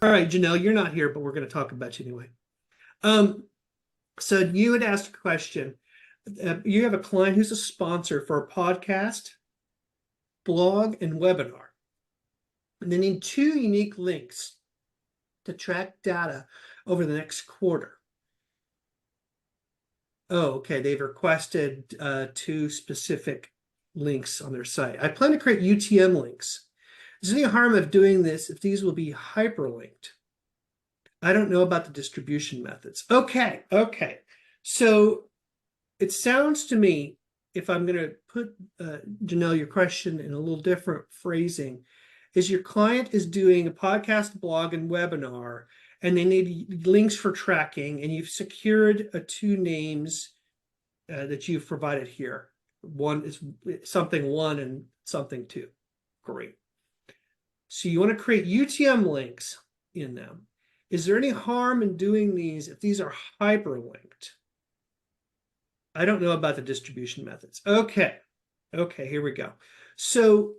All right, Janelle, you're not here, but we're going to talk about you anyway. So you had asked a question. You have a client who's a sponsor for a podcast, blog, and webinar. And they need two unique links to track data over the next quarter. Oh, okay. They've requested two specific links on their site. I plan to create UTM links. Is there any harm of doing this if these will be hyperlinked? I don't know about the distribution methods. Okay. So it sounds to me, if I'm going to put, Janelle, your question in a little different phrasing, is your client is doing a podcast, blog, and webinar, and they need links for tracking, and you've secured two names that you've provided here. One is something one and something two. Great. So you want to create UTM links in them. Is there any harm in doing these if these are hyperlinked? I don't know about the distribution methods. Okay, here we go. So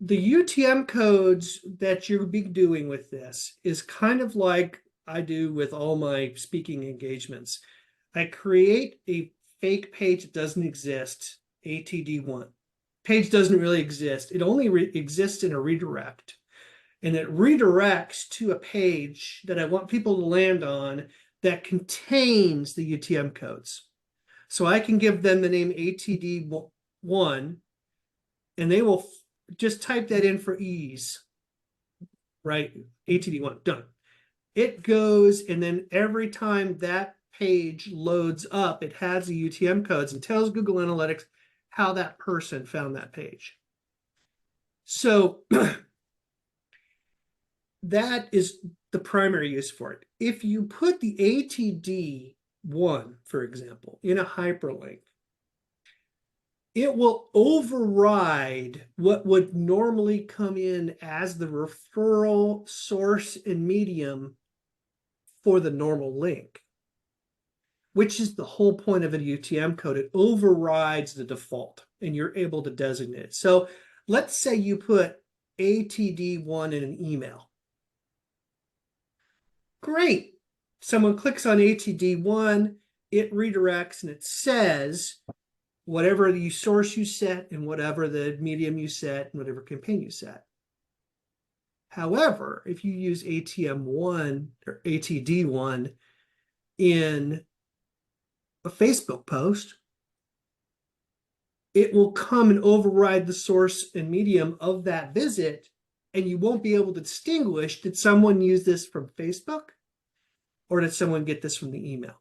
the UTM codes that you'll be doing with this is kind of like I do with all my speaking engagements. I create a fake page that doesn't exist, ATD1. Page doesn't really exist. It only exists in a redirect. And it redirects to a page that I want people to land on that contains the UTM codes. So I can give them the name ATD1, and they will just type that in for ease, right? ATD1, done. It goes, and then every time that page loads up, it has the UTM codes and tells Google Analytics how that person found that page. So that is the primary use for it. If you put the ATD1, for example, in a hyperlink, it will override what would normally come in as the referral source and medium for the normal link, which is the whole point of a UTM code. It overrides the default, and you're able to designate it. So let's say you put ATD1 in an email. Great. Someone clicks on ATD1, it redirects, and it says whatever the source you set and whatever the medium you set and whatever campaign you set. However, if you use ATM1 or ATD1 in a Facebook post, it will come and override the source and medium of that visit, and you won't be able to distinguish, did someone use this from Facebook or did someone get this from the email?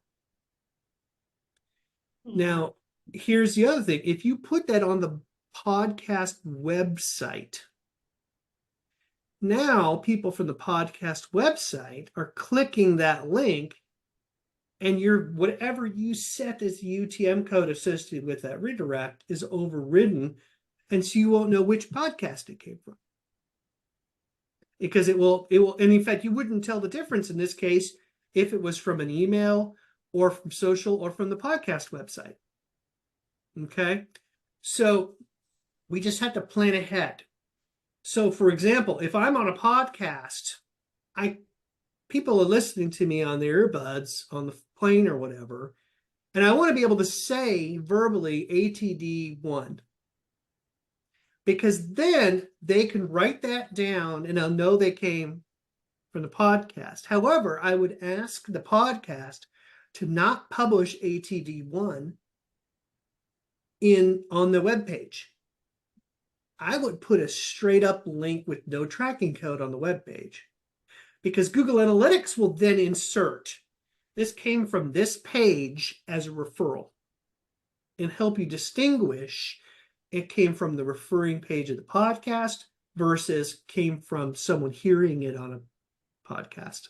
Now, here's the other thing. If you put that on the podcast website, now people from the podcast website are clicking that link, and whatever you set as the UTM code associated with that redirect is overridden, and so you won't know which podcast it came from. Because it will, and in fact, you wouldn't tell the difference in this case if it was from an email or from social or from the podcast website. Okay, so we just have to plan ahead. So for example, if I'm on a podcast, people are listening to me on their earbuds on the plane or whatever, and I want to be able to say verbally ATD1, because then they can write that down and I'll know they came from the podcast. However, I would ask the podcast to not publish ATD1 on the web page. I would put a straight up link with no tracking code on the web page, because Google Analytics will then insert this came from this page as a referral and help you distinguish it came from the referring page of the podcast versus came from someone hearing it on a podcast.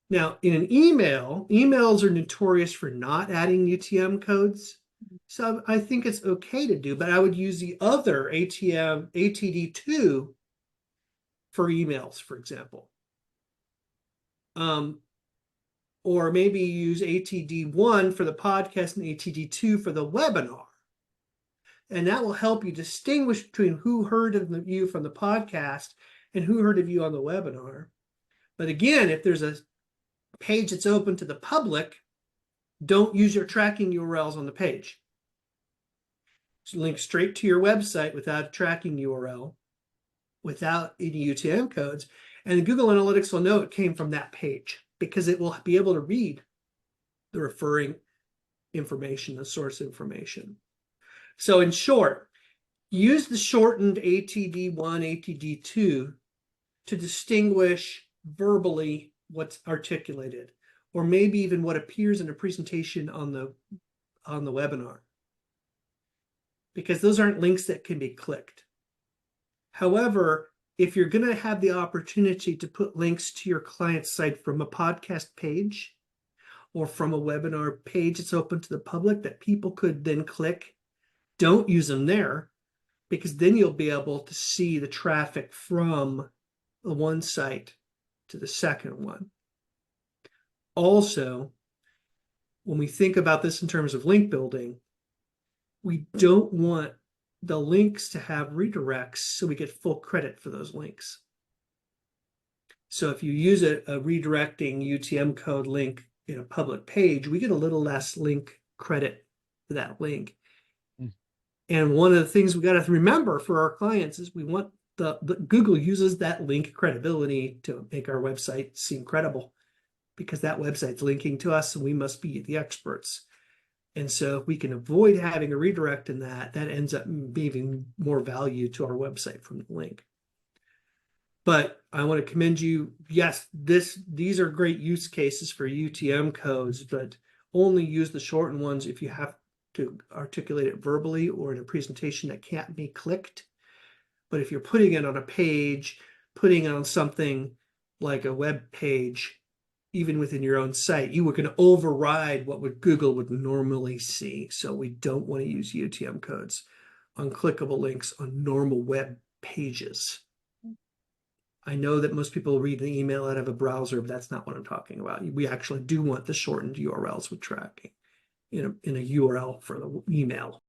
Now, in an email, emails are notorious for not adding UTM codes. So I think it's okay to do, but I would use the other ATD2 for emails, for example. Or maybe use ATD1 for the podcast and ATD2 for the webinar. And that will help you distinguish between who heard of you from the podcast and who heard of you on the webinar. But again, if there's a page that's open to the public, don't use your tracking URLs on the page. Just link straight to your website without a tracking URL, without any UTM codes, and Google Analytics will know it came from that page because it will be able to read the referring information, the source information. So in short, use the shortened ATD1, ATD2 to distinguish verbally what's articulated, or maybe even what appears in a presentation on the webinar, because those aren't links that can be clicked. However, if you're going to have the opportunity to put links to your client's site from a podcast page or from a webinar page that's open to the public that people could then click, don't use them there, because then you'll be able to see the traffic from the one site to the second one. Also, when we think about this in terms of link building, we don't want the links to have redirects so we get full credit for those links. So if you use a redirecting UTM code link in a public page, we get a little less link credit for that link. And one of the things we got to remember for our clients is we want the Google uses that link credibility to make our website seem credible, because that website's linking to us and we must be the experts. And so if we can avoid having a redirect in that, that ends up being more value to our website from the link. But I want to commend you. Yes, these are great use cases for UTM codes, but only use the shortened ones if you have to articulate it verbally or in a presentation that can't be clicked. But if you're putting it on a page, putting it on something like a web page, even within your own site, you can override what Google would normally see. So we don't want to use UTM codes on clickable links on normal web pages. I know that most people read the email out of a browser, but that's not what I'm talking about. We actually do want the shortened URLs with tracking in a URL for the email.